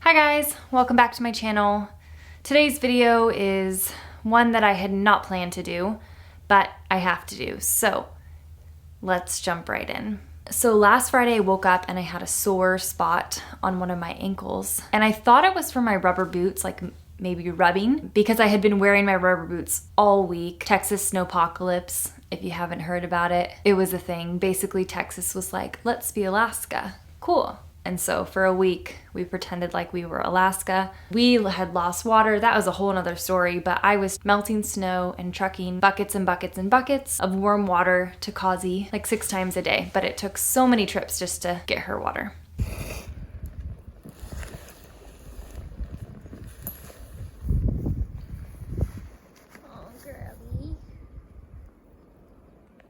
Hi guys, welcome back to my channel. Today's video is one that I had not planned to do, but I have to do, so let's jump right in. So last Friday I woke up and I had a sore spot on one of my ankles, and I thought it was from my rubber boots, like maybe rubbing, because I had been wearing my rubber boots all week. Texas snowpocalypse, if you haven't heard about it, it was a thing. Basically Texas was like, let's be Alaska, cool. And so for a week, we pretended like we were Alaska. We had lost water. That was a whole nother story, but I was melting snow and trucking buckets and buckets and buckets of warm water to Kazi like 6 times a day. But it took so many trips just to get her water.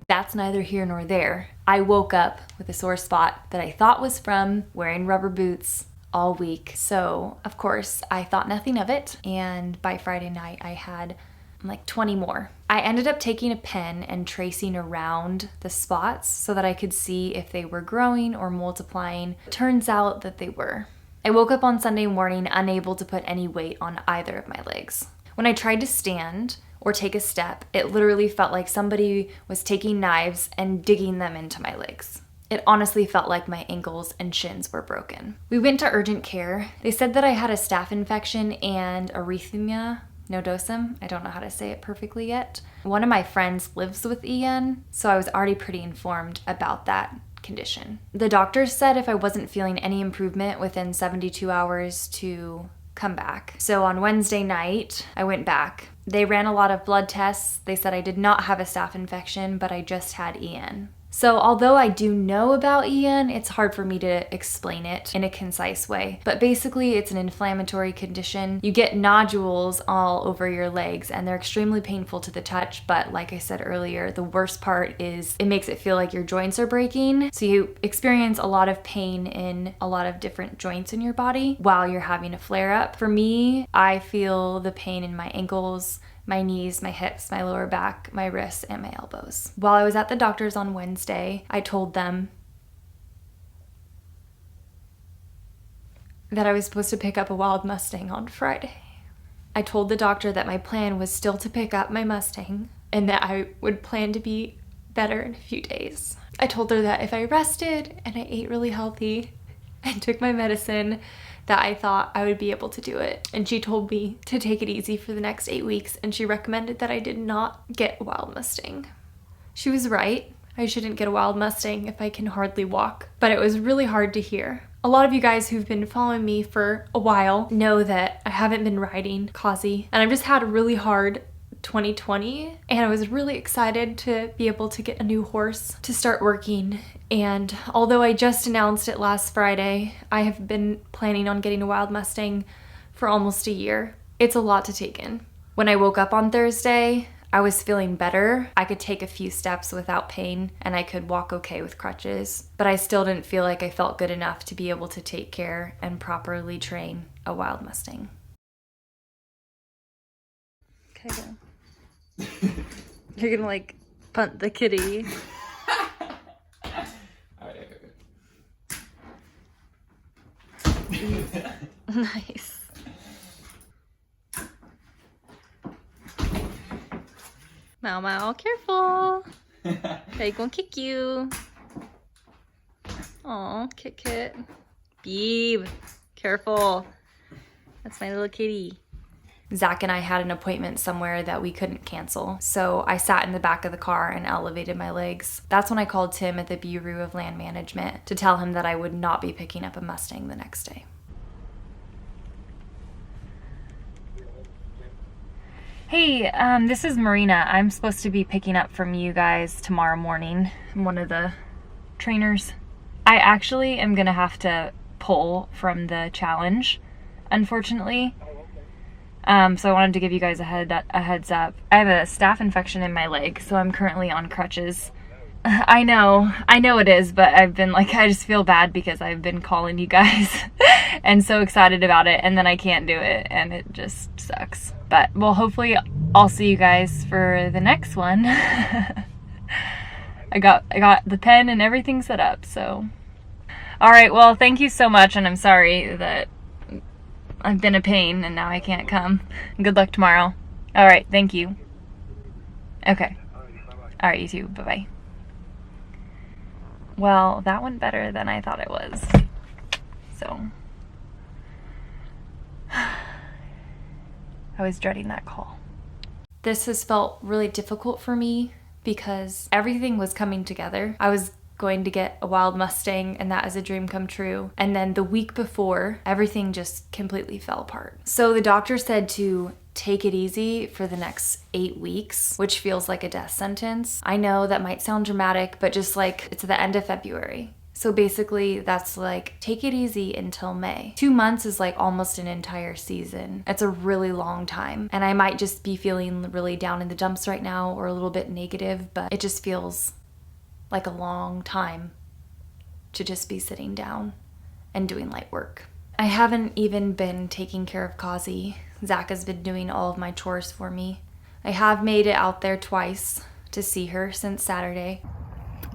That's neither here nor there. I woke up with a sore spot that I thought was from wearing rubber boots all week. So, of course, I thought nothing of it. And by Friday night, I had like 20 more. I ended up taking a pen and tracing around the spots so that I could see if they were growing or multiplying. It turns out that they were. I woke up on Sunday morning unable to put any weight on either of my legs. When I tried to stand or take a step, it literally felt like somebody was taking knives and digging them into my legs. It honestly felt like my ankles and shins were broken. We went to urgent care. They said that I had a staph infection and erythema nodosum. I don't know how to say it perfectly yet. One of my friends lives with EN, so I was already pretty informed about that condition. The doctor said if I wasn't feeling any improvement within 72 hours to come back. So on Wednesday night, I went back. They ran a lot of blood tests. They said I did not have a staph infection, but I just had EN. So although I do know about EN, it's hard for me to explain it in a concise way. But basically, it's an inflammatory condition. You get nodules all over your legs, and they're extremely painful to the touch. But like I said earlier, the worst part is it makes it feel like your joints are breaking. So you experience a lot of pain in a lot of different joints in your body while you're having a flare-up. For me, I feel the pain in my ankles, my knees, my hips, my lower back, my wrists, and my elbows. While I was at the doctor's on Wednesday, I told them that I was supposed to pick up a wild Mustang on Friday. I told the doctor that my plan was still to pick up my Mustang and that I would plan to be better in a few days. I told her that if I rested and I ate really healthy and took my medicine, that I thought I would be able to do it. And she told me to take it easy for the next 8 weeks, and she recommended that I did not get a wild Mustang. She was right. I shouldn't get a wild Mustang if I can hardly walk, but it was really hard to hear. A lot of you guys who've been following me for a while know that I haven't been riding Kazi, and I've just had a really hard 2020, and I was really excited to be able to get a new horse to start working. And although I just announced it last Friday, I have been planning on getting a wild Mustang for almost a year. It's a lot to take in. When I woke up on Thursday, I was feeling better. I could take a few steps without pain, and I could walk okay with crutches, but I still didn't feel like I felt good enough to be able to take care and properly train a wild Mustang. Okay, go. You're gonna like punt the kitty. Nice. Mau Mau, careful. They're gonna kick you. Aw, Kit Kit. Beeb, careful. That's my little kitty. Zach and I had an appointment somewhere that we couldn't cancel, so I sat in the back of the car and elevated my legs. That's when I called Tim at the Bureau of Land Management to tell him that I would not be picking up a Mustang the next day. Hey, this is Marina. I'm supposed to be picking up from you guys tomorrow morning. I'm one of the trainers. I actually am gonna have to pull from the challenge, unfortunately. So I wanted to give you guys a heads up. I have a staph infection in my leg, so I'm currently on crutches. I know it is, but I've been like, I just feel bad because I've been calling you guys and so excited about it, and then I can't do it, and it just sucks. But, well, hopefully I'll see you guys for the next one. I got the pen and everything set up, so. All right, well, thank you so much, and I'm sorry that I've been a pain and now I can't come. Good luck tomorrow. All right, thank you. Okay. All right, you too. Bye-bye. Well, that went better than I thought it was. So, I was dreading that call. This has felt really difficult for me because everything was coming together. I was going to get a wild Mustang, and that is a dream come true. And then the week before, everything just completely fell apart. So the doctor said to take it easy for the next 8 weeks, which feels like a death sentence. I know that might sound dramatic, but just like it's the end of February. So basically that's like, take it easy until May. 2 months is like almost an entire season. It's a really long time. And I might just be feeling really down in the dumps right now or a little bit negative, but it just feels like a long time to just be sitting down and doing light work. I haven't even been taking care of Kazi. Zach has been doing all of my chores for me. I have made it out there twice to see her since Saturday.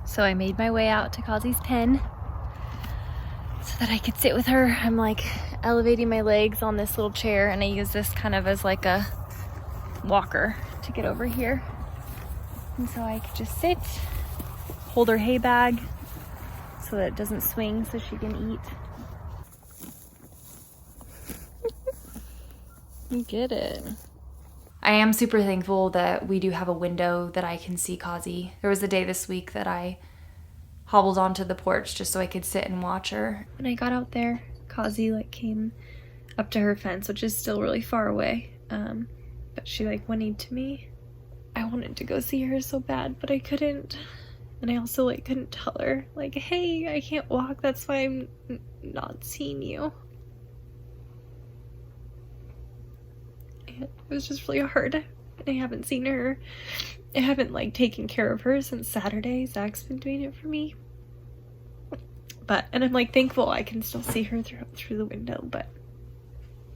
So I made my way out to Kazi's pen so that I could sit with her. I'm like elevating my legs on this little chair, and I use this kind of as like a walker to get over here. And so I could just sit, hold her hay bag so that it doesn't swing so she can eat. You get it. I am super thankful that we do have a window that I can see Kazi. There was a day this week that I hobbled onto the porch just so I could sit and watch her. When I got out there, Kazi like came up to her fence, which is still really far away. But she like whinnied to me. I wanted to go see her so bad, but I couldn't. And I also like couldn't tell her like, hey, I can't walk. That's why I'm not seeing you. It was just really hard. I haven't seen her. I haven't like taken care of her since Saturday. Zach's been doing it for me. And I'm like thankful I can still see her through the window, but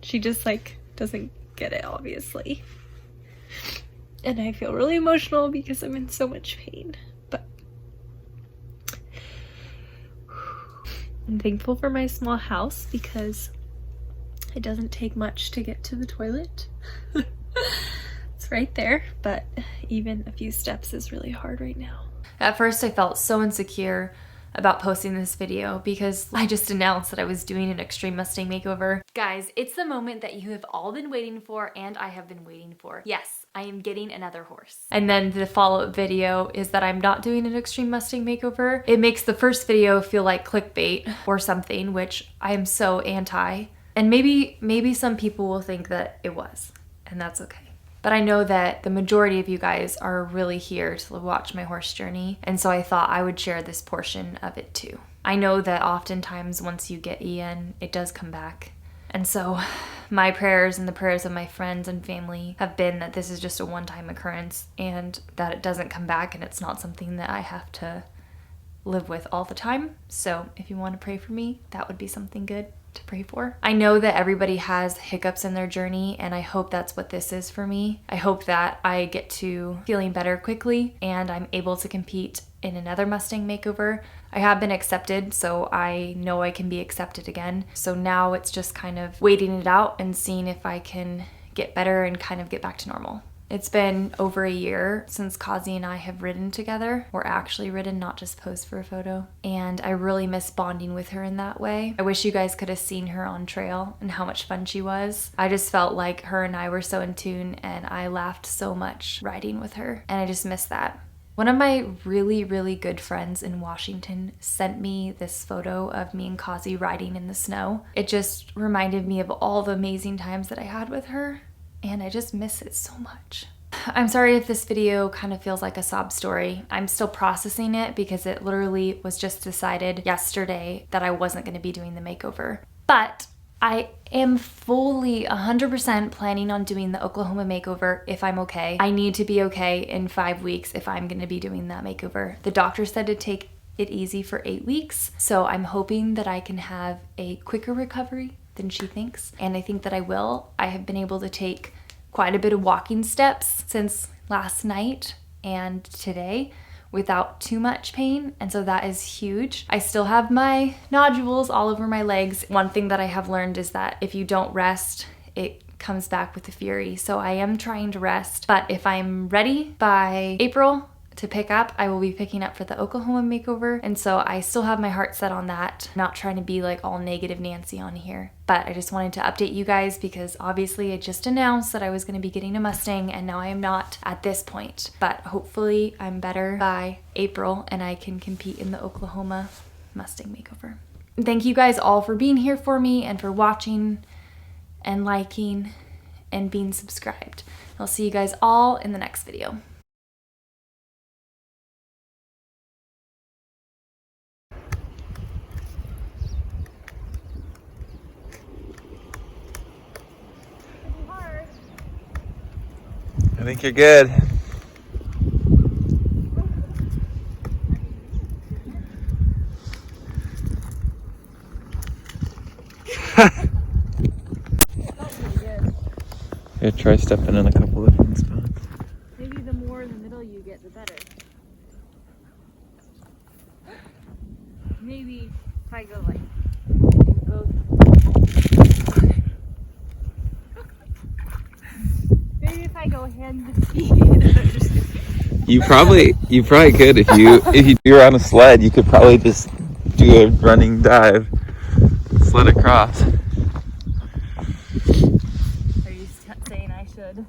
she just like doesn't get it, obviously. And I feel really emotional because I'm in so much pain. But I'm thankful for my small house because it doesn't take much to get to the toilet. It's right there, but even a few steps is really hard right now. At first I felt so insecure about posting this video because I just announced that I was doing an Extreme Mustang makeover. Guys, it's the moment that you have all been waiting for and I have been waiting for. Yes, I am getting another horse. And then the follow-up video is that I'm not doing an Extreme Mustang makeover. It makes the first video feel like clickbait or something, which I am so anti. And maybe some people will think that it was, and that's okay. But I know that the majority of you guys are really here to watch my horse journey, and so I thought I would share this portion of it too. I know that oftentimes once you get EN, it does come back. And so my prayers and the prayers of my friends and family have been that this is just a one-time occurrence and that it doesn't come back and it's not something that I have to live with all the time. So if you want to pray for me, that would be something good to pray for. I know that everybody has hiccups in their journey, and I hope that's what this is for me. I hope that I get to feeling better quickly and I'm able to compete in another Mustang makeover. I have been accepted, so I know I can be accepted again. So now it's just kind of waiting it out and seeing if I can get better and kind of get back to normal. It's been over a year since Kazi and I have ridden together. We're actually ridden, not just posed for a photo. And I really miss bonding with her in that way. I wish you guys could have seen her on trail and how much fun she was. I just felt like her and I were so in tune and I laughed so much riding with her. And I just miss that. One of my really, really good friends in Washington sent me this photo of me and Kazi riding in the snow. It just reminded me of all the amazing times that I had with her. And I just miss it so much. I'm sorry if this video kind of feels like a sob story. I'm still processing it because it literally was just decided yesterday that I wasn't going to be doing the makeover. But I am fully 100% planning on doing the Oklahoma makeover if I'm okay. I need to be okay in 5 weeks if I'm going to be doing that makeover. The doctor said to take it easy for 8 weeks, so I'm hoping that I can have a quicker recovery than she thinks, and I think that I will. I have been able to take quite a bit of walking steps since last night and today, without too much pain, and so that is huge. I still have my nodules all over my legs. One thing that I have learned is that if you don't rest, it comes back with the fury. So I am trying to rest, but if I'm ready by April to pick up, I will be picking up for the Oklahoma makeover, and so I still have my heart set on that. I'm not trying to be like all negative Nancy on here, but I just wanted to update you guys because obviously I just announced that I was going to be getting a Mustang, and now I am not at this point, but hopefully I'm better by April and I can compete in the Oklahoma Mustang makeover. Thank you guys all for being here for me and for watching and liking and being subscribed. I'll see you guys all in the next video. I think you're good. Here, try stepping in a couple of different spots. Maybe the more in the middle you get, the better. Maybe if I go like, maybe if I go hand to feet. You probably could if you were on a sled. You could probably just do a running dive, sled across. Are you saying I should?